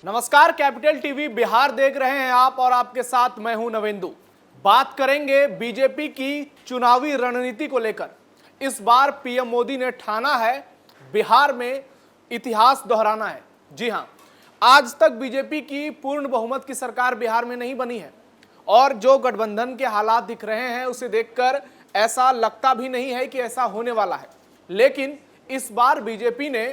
नमस्कार, capital TV Bihar देख रहे हैं आप और आपके साथ मैं हूं नवेंदु। बात करेंगे बीजेपी की चुनावी रणनीति को लेकर। इस बार पीएम मोदी ने ठाना है बिहार में इतिहास दोहराना है। जी हां, आज तक बीजेपी की पूर्ण बहुमत की सरकार बिहार में नहीं बनी है और जो गठबंधन के हालात दिख रहे हैं उसे देखकर ऐसा लगता भी नहीं है कि ऐसा होने वाला है। लेकिन इस बार बीजेपी ने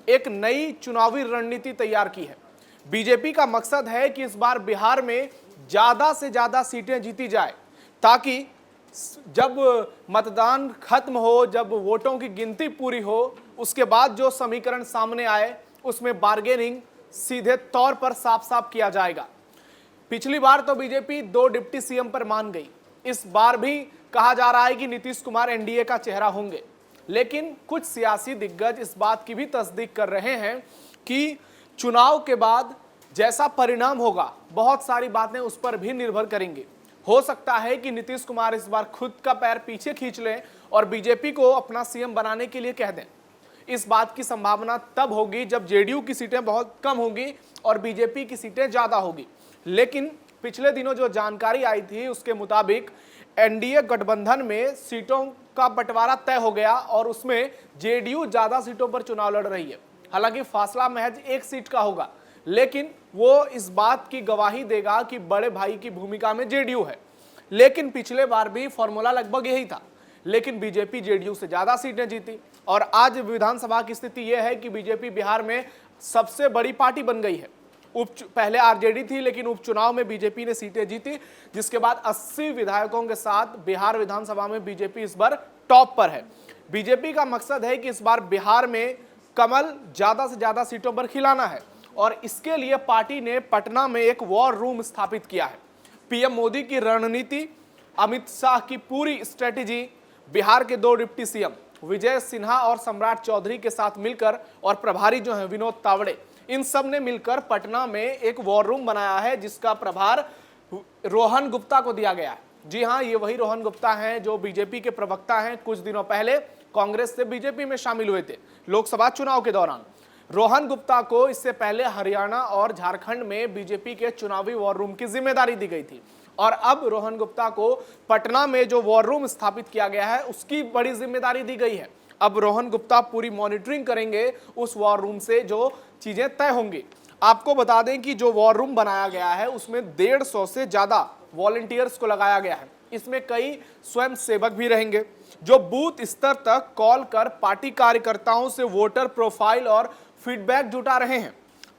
एक नई चुनावी रणनीति तैयार की है। बीजेपी का मकसद है कि इस बार बिहार में ज्यादा से ज्यादा सीटें जीती जाए ताकि जब मतदान खत्म हो, जब वोटों की गिनती पूरी हो, उसके बाद जो समीकरण सामने आए उसमें बार्गेनिंग सीधे तौर पर साफ साफ किया जाएगा। पिछली बार तो बीजेपी 2 डिप्टी सीएम पर मान गई। इस बार भी कहा जा रहा है कि नीतीश कुमार एनडीए का चेहरा होंगे, लेकिन कुछ सियासी दिग्गज इस बात की भी तस्दीक कर रहे हैं कि चुनाव के बाद जैसा परिणाम होगा बहुत सारी बातें उस पर भी निर्भर करेंगी। हो सकता है कि नीतीश कुमार इस बार खुद का पैर पीछे खींच लें और बीजेपी को अपना सीएम बनाने के लिए कह दें। इस बात की संभावना तब होगी जब जेडीयू की सीटें बहुत कम होंगी और बीजेपी की सीटें ज्यादा होगी। लेकिन पिछले दिनों जो जानकारी आई थी उसके मुताबिक एनडीए गठबंधन में सीटों का बंटवारा तय हो गया और उसमें जेडीयू ज्यादा सीटों पर चुनाव लड़ रही है। हालांकि फासला महज 1 सीट का होगा, लेकिन वो इस बात की गवाही देगा कि बड़े भाई की भूमिका में जेडीयू है। लेकिन पिछले बार भी फॉर्मूला लगभग यही था, लेकिन बीजेपी जेडीयू से ज्यादा सीटें जीती और आज विधानसभा की स्थिति यह है कि बीजेपी बिहार में सबसे बड़ी पार्टी बन गई है। पहले आरजेडी थी, लेकिन उपचुनाव में बीजेपी ने सीटें जीती, जिसके बाद 80 विधायकों के साथ बिहार विधानसभा में बीजेपी इस बार टॉप पर है। बीजेपी का मकसद है कि इस बार बिहार में कमल ज्यादा से ज्यादा सीटों पर खिलाना है और इसके लिए पार्टी ने पटना में एक वॉर रूम स्थापित किया है। पीएम मोदी की रणनीति, अमित शाह की पूरी स्ट्रेटेजी, बिहार के 2 डिप्टी सीएम विजय सिन्हा और सम्राट चौधरी के साथ मिलकर और प्रभारी जो है विनोद तावड़े, इन सब ने मिलकर पटना में एक वॉर रूम बनाया है जिसका प्रभार रोहन गुप्ता को दिया गया है। जी हां, ये वही रोहन गुप्ता हैं जो बीजेपी के प्रवक्ता हैं। कुछ दिनों पहले कांग्रेस से बीजेपी में शामिल हुए थे लोकसभा चुनाव के दौरान। रोहन गुप्ता को इससे पहले हरियाणा और झारखंड में बीजेपी के चुनावी वॉर रूम की जिम्मेदारी दी गई थी और अब रोहन गुप्ता को पटना में जो वॉर रूम स्थापित किया गया है उसकी बड़ी जिम्मेदारी दी गई है। अब रोहन गुप्ता पूरी मॉनिटरिंग करेंगे उस वॉर रूम से जो चीजें तय होंगी। आपको बता दें कि जो वॉर रूम बनाया गया है उसमें 150 से ज्यादा वॉलंटियर्स को लगाया गया है। इसमें कई स्वयं सेवक भी रहेंगे जो बूथ स्तर तक कॉल कर पार्टी कार्यकर्ताओं से वोटर प्रोफाइल और फीडबैक जुटा रहे हैं।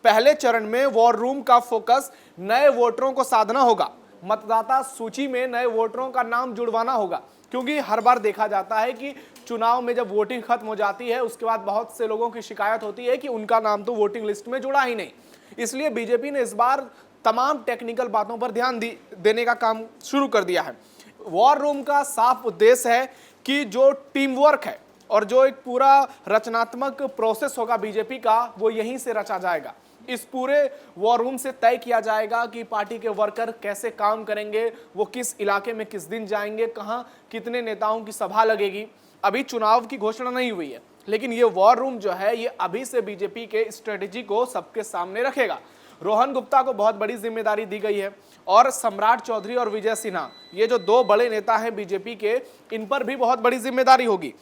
पहले चरण में वॉर रूम का फोकस नए वोटरों को साधना होगा, मतदाता सूची में नए वोटरों का नाम जुड़वाना होगा, क्योंकि हर बार देखा जाता है कि चुनाव में जब वोटिंग खत्म हो जाती है उसके बाद बहुत से लोगों की शिकायत होती है कि उनका नाम तो वोटिंग लिस्ट में जुड़ा ही नहीं। इसलिए बीजेपी ने इस बार तमाम टेक्निकल बातों पर ध्यान देने का काम शुरू कर दिया है। वॉर रूम का साफ उद्देश्य है कि जो टीम वर्क है और जो एक पूरा रचनात्मक प्रोसेस होगा बीजेपी का, वो यहीं से रचा जाएगा। इस पूरे वॉर रूम से तय किया जाएगा कि पार्टी के वर्कर कैसे काम करेंगे, वो किस इलाके में किस दिन जाएंगे, कहां कितने नेताओं की सभा लगेगी। अभी चुनाव की घोषणा नहीं हुई है, लेकिन ये वॉर रूम जो है ये अभी से बीजेपी के स्ट्रेटेजी को सबके सामने रखेगा। रोहन गुप्ता को बहुत बड़ी जिम्मेदारी दी गई है और सम्राट चौधरी और विजय सिन्हा, ये जो 2 बड़े नेता हैं बीजेपी के, इन पर भी बहुत बड़ी जिम्मेदारी होगी।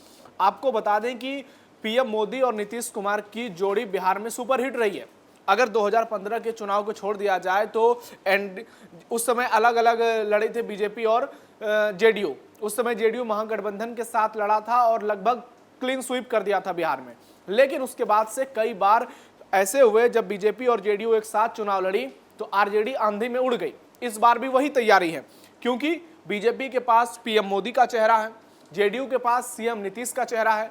आपको बता दें कि पीएम मोदी और नीतीश कुमार की जोड़ी बिहार में सुपरहिट रही है। अगर 2015 के चुनाव को छोड़ दिया जाए तो उस समय अलग अलग लड़े थे बीजेपी और जेडीयू। उस समय जेडीयू महागठबंधन के साथ लड़ा था और लगभग क्लीन स्वीप कर दिया था बिहार में। लेकिन उसके बाद से कई बार ऐसे हुए जब बीजेपी और जेडीयू एक साथ चुनाव लड़ी तो आरजेडी आंधी में उड़ गई। इस बार भी वही तैयारी है, क्योंकि बीजेपी के पास पीएम मोदी का चेहरा है, जेडीयू के पास सीएम नीतीश का चेहरा है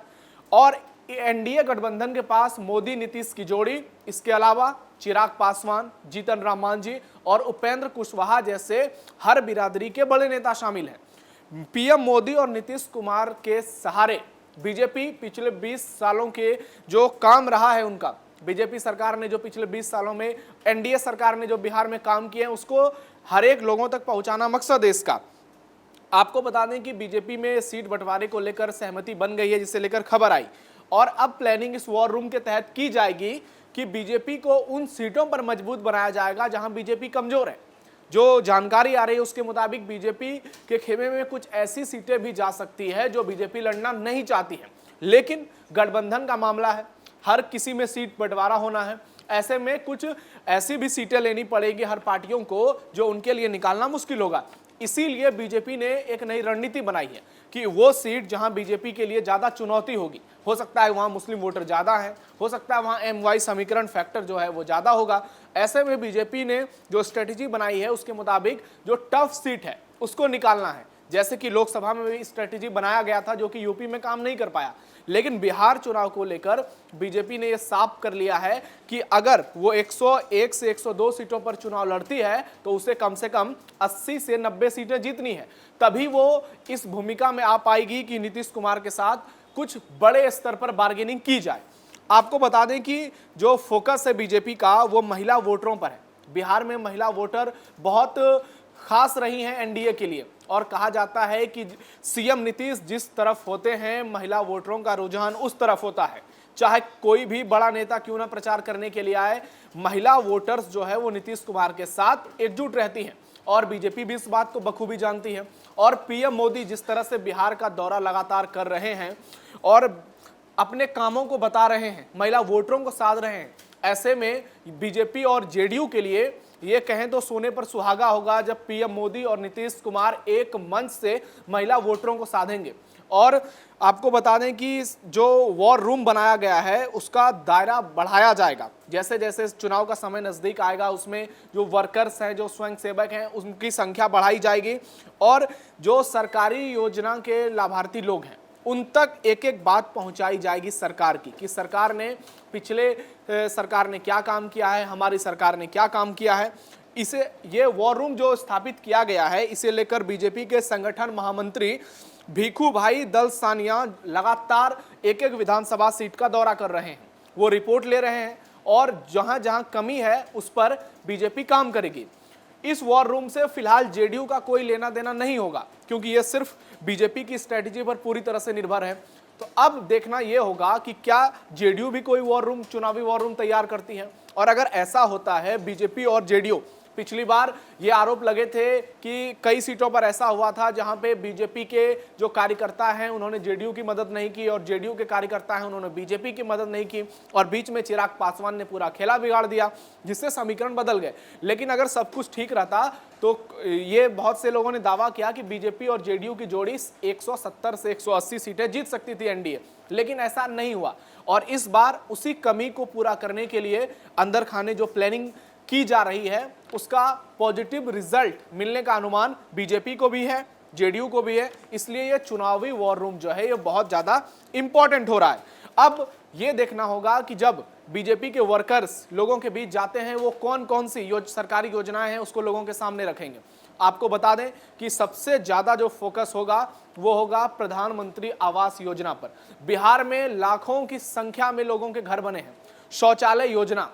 और एनडीए गठबंधन के पास मोदी नीतीश की जोड़ी, इसके अलावा चिराग पासवान, जीतन राम मांझी और उपेंद्र कुशवाहा जैसे हर बिरादरी के बड़े नेता शामिल हैं। पीएम मोदी और नीतीश कुमार के सहारे बीजेपी पिछले 20 सालों के जो काम रहा है उनका, बीजेपी सरकार ने जो पिछले 20 सालों में एनडीए सरकार ने जो बिहार में काम किए हैं उसको हर एक लोगों तक पहुंचाना मकसद है इसका। आपको बता दें कि बीजेपी में सीट बंटवारे को लेकर सहमति बन गई है, जिसे लेकर खबर आई और अब प्लानिंग इस वॉर रूम के तहत की जाएगी कि बीजेपी को उन सीटों पर मजबूत बनाया जाएगा जहां बीजेपी कमजोर है। जो जानकारी आ रही है उसके मुताबिक बीजेपी के खेमे में कुछ ऐसी सीटें भी जा सकती है जो बीजेपी लड़ना नहीं चाहती है, लेकिन गठबंधन का मामला है, हर किसी में सीट बंटवारा होना है। ऐसे में कुछ ऐसी भी सीटें लेनी पड़ेगी हर पार्टियों को जो उनके लिए निकालना मुश्किल होगा। इसीलिए बीजेपी ने एक नई रणनीति बनाई है कि वो सीट जहां बीजेपी के लिए ज्यादा चुनौती होगी, हो सकता है वहां मुस्लिम वोटर ज्यादा है, हो सकता है वहां एमवाई समीकरण फैक्टर जो है वो ज्यादा होगा। ऐसे में बीजेपी ने जो स्ट्रेटेजी बनाई है उसके मुताबिक जो टफ सीट है उसको निकालना है। जैसे कि लोकसभा में भी स्ट्रेटेजी बनाया गया था जो कि यूपी में काम नहीं कर पाया, लेकिन बिहार चुनाव को लेकर बीजेपी ने यह साफ कर लिया है कि अगर वो 101 से 102 सीटों पर चुनाव लड़ती है तो उसे कम से कम 80 से 90 सीटें जीतनी है, तभी वो इस भूमिका में आ पाएगी कि नीतीश कुमार के साथ कुछ बड़े स्तर पर बार्गेनिंग की जाए। आपको बता दें कि जो फोकस है बीजेपी का वो महिला वोटरों पर है। बिहार में महिला वोटर बहुत खास रही हैं एनडीए के लिए, और कहा जाता है कि सीएम नीतीश जिस तरफ होते हैं महिला वोटरों का रुझान उस तरफ होता है। चाहे कोई भी बड़ा नेता क्यों ना प्रचार करने के लिए आए, महिला वोटर्स जो है वो नीतीश कुमार के साथ एकजुट रहती हैं, और बीजेपी भी इस बात को बखूबी जानती है। और पीएम मोदी जिस तरह से बिहार का दौरा लगातार कर रहे हैं और अपने कामों को बता रहे हैं, महिला वोटरों को साध रहे हैं, ऐसे में बीजेपी और जेडीयू के लिए ये कहें तो सोने पर सुहागा होगा जब पीएम मोदी और नीतीश कुमार एक मंच से महिला वोटरों को साधेंगे। और आपको बता दें कि जो वॉर रूम बनाया गया है उसका दायरा बढ़ाया जाएगा। जैसे जैसे चुनाव का समय नज़दीक आएगा उसमें जो वर्कर्स हैं, जो स्वयंसेवक हैं, उनकी संख्या बढ़ाई जाएगी, और जो सरकारी योजना के लाभार्थी लोग हैं उन तक एक एक बात पहुंचाई जाएगी सरकार की, कि सरकार ने पिछले सरकार ने क्या काम किया है, हमारी सरकार ने क्या काम किया है। इसे ये वॉर रूम जो स्थापित किया गया है इसे लेकर बीजेपी के संगठन महामंत्री भीखू भाई दल सानिया लगातार एक एक विधानसभा सीट का दौरा कर रहे हैं, वो रिपोर्ट ले रहे हैं और जहां जहां कमी है उस पर बीजेपी काम करेगी। इस वॉर रूम से फिलहाल जेडीयू का कोई लेना देना नहीं होगा, क्योंकि यह सिर्फ बीजेपी की स्ट्रेटेजी पर पूरी तरह से निर्भर है। तो अब देखना यह होगा कि क्या जेडीयू भी कोई वॉर रूम, चुनावी वॉर रूम तैयार करती है, और अगर ऐसा होता है बीजेपी और जेडीयू, पिछली बार ये आरोप लगे थे कि कई सीटों पर ऐसा हुआ था जहां पे बीजेपी के जो कार्यकर्ता हैं उन्होंने जेडीयू की मदद नहीं की और जेडीयू के कार्यकर्ता हैं उन्होंने बीजेपी की मदद नहीं की, और बीच में चिराग पासवान ने पूरा खेला बिगाड़ दिया जिससे समीकरण बदल गए। लेकिन अगर सब कुछ ठीक रहता तो ये बहुत से लोगों ने दावा किया कि बीजेपी और जेडीयू की जोड़ी 170 से 180 सीटें जीत सकती थी एनडीए, लेकिन ऐसा नहीं हुआ। और इस बार उसी कमी को पूरा करने के लिए अंदर खाने जो प्लानिंग की जा रही है उसका पॉजिटिव रिजल्ट मिलने का अनुमान बीजेपी को भी है, जेडीयू को भी है। इसलिए ये चुनावी वॉर रूम जो है ये बहुत ज्यादा इंपॉर्टेंट हो रहा है। अब ये देखना होगा कि जब बीजेपी के वर्कर्स लोगों के बीच जाते हैं वो कौन कौन सी सरकारी योजनाएं हैं उसको लोगों के सामने रखेंगे। आपको बता दें कि सबसे ज्यादा जो फोकस होगा वो होगा प्रधानमंत्री आवास योजना पर। बिहार में लाखों की संख्या में लोगों के घर बने हैं। शौचालय योजना,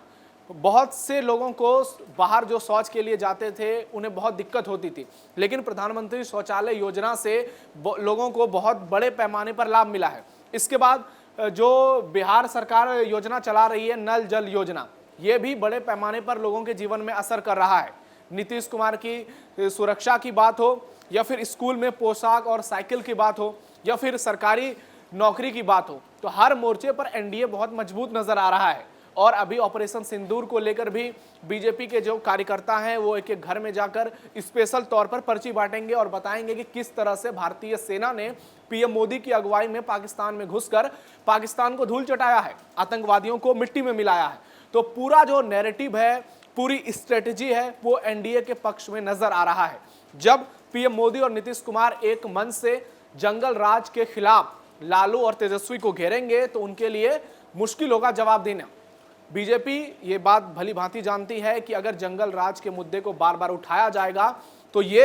बहुत से लोगों को बाहर जो शौच के लिए जाते थे उन्हें बहुत दिक्कत होती थी, लेकिन प्रधानमंत्री शौचालय योजना से लोगों को बहुत बड़े पैमाने पर लाभ मिला है। इसके बाद जो बिहार सरकार योजना चला रही है नल जल योजना, ये भी बड़े पैमाने पर लोगों के जीवन में असर कर रहा है। नीतीश कुमार की सुरक्षा की बात हो या फिर स्कूल में पोशाक और साइकिल की बात हो या फिर सरकारी नौकरी की बात हो, तो हर मोर्चे पर एनडीए बहुत मजबूत नजर आ रहा है। और अभी ऑपरेशन सिंदूर को लेकर भी बीजेपी के जो कार्यकर्ता हैं वो एक एक घर में जाकर स्पेशल तौर पर पर्ची बांटेंगे और बताएंगे कि किस तरह से भारतीय सेना ने पीएम मोदी की अगुवाई में पाकिस्तान में घुसकर पाकिस्तान को धूल चटाया है, आतंकवादियों को मिट्टी में मिलाया है। तो पूरा जो नैरेटिव है, पूरी स्ट्रेटेजी है, वो एनडीए के पक्ष में नजर आ रहा है। जब पीएम मोदी और नीतीश कुमार एक मंच से जंगल राज के खिलाफ लालू और तेजस्वी को घेरेंगे तो उनके लिए मुश्किल होगा जवाब देना। बीजेपी ये बात भली भांति जानती है कि अगर जंगल राज के मुद्दे को बार बार उठाया जाएगा तो ये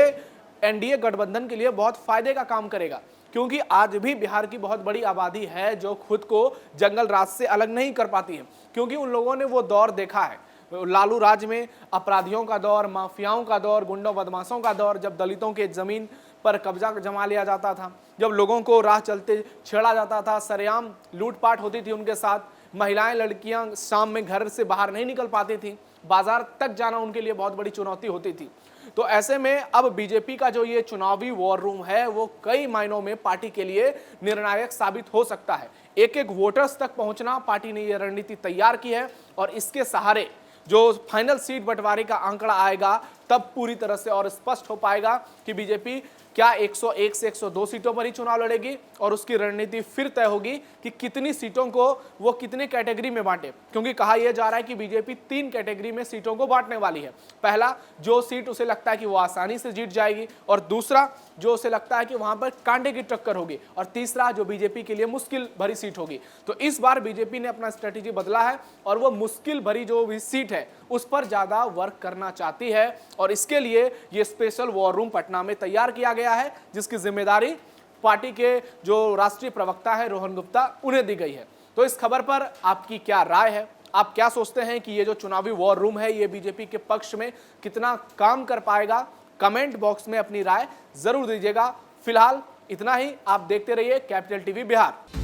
एनडीए गठबंधन के लिए बहुत फायदे का काम करेगा, क्योंकि आज भी बिहार की बहुत बड़ी आबादी है जो खुद को जंगल राज से अलग नहीं कर पाती है, क्योंकि उन लोगों ने वो दौर देखा है, लालू राज में अपराधियों का दौर, माफियाओं का दौर, गुंडों बदमाशों का दौर, जब दलितों के जमीन पर कब्जा जमा लिया जाता था, जब लोगों को राह चलते छेड़ा जाता था, सरेआम लूटपाट होती थी उनके साथ, महिलाएं लड़कियां शाम में घर से बाहर नहीं निकल पाती थी, बाजार तक जाना उनके लिए बहुत बड़ी चुनौती होती थी। तो ऐसे में अब बीजेपी का जो ये चुनावी वॉर रूम है वो कई मायनों में पार्टी के लिए निर्णायक साबित हो सकता है। एक एक वोटर्स तक पहुंचना पार्टी ने ये रणनीति तैयार की है और इसके सहारे जो फाइनल सीट बंटवारे का आंकड़ा आएगा तब पूरी तरह से और स्पष्ट हो पाएगा कि बीजेपी क्या 101 से 102 सीटों पर ही चुनाव लड़ेगी और उसकी रणनीति फिर तय होगी कि कितनी सीटों को वो कितने कैटेगरी में बांटे, क्योंकि कहा यह जा रहा है कि बीजेपी 3 कैटेगरी में सीटों को बांटने वाली है। पहला, जो सीट उसे लगता है कि वो आसानी से जीत जाएगी, और दूसरा जो उसे लगता है कि वहां पर कांटे की टक्कर होगी, और तीसरा जो बीजेपी के लिए मुश्किल भरी सीट होगी। तो इस बार बीजेपी ने अपना स्ट्रेटेजी बदला है और वो मुश्किल भरी जो भी सीट है उस पर ज्यादा वर्क करना चाहती है, और इसके लिए ये स्पेशल वॉर रूम पटना में तैयार किया गया है, जिसकी जिम्मेदारी पार्टी के जो राष्ट्रीय प्रवक्ता है रोहन गुप्ता उन्हें दी गई है। तो इस खबर पर आपकी क्या राय है? आप क्या सोचते हैं कि ये जो चुनावी वॉर रूम है ये बीजेपी के पक्ष में कितना काम कर पाएगा? कमेंट बॉक्स में अपनी राय जरूर दीजिएगा। फिलहाल इतना ही। आप देखते रहिए कैपिटल टीवी बिहार।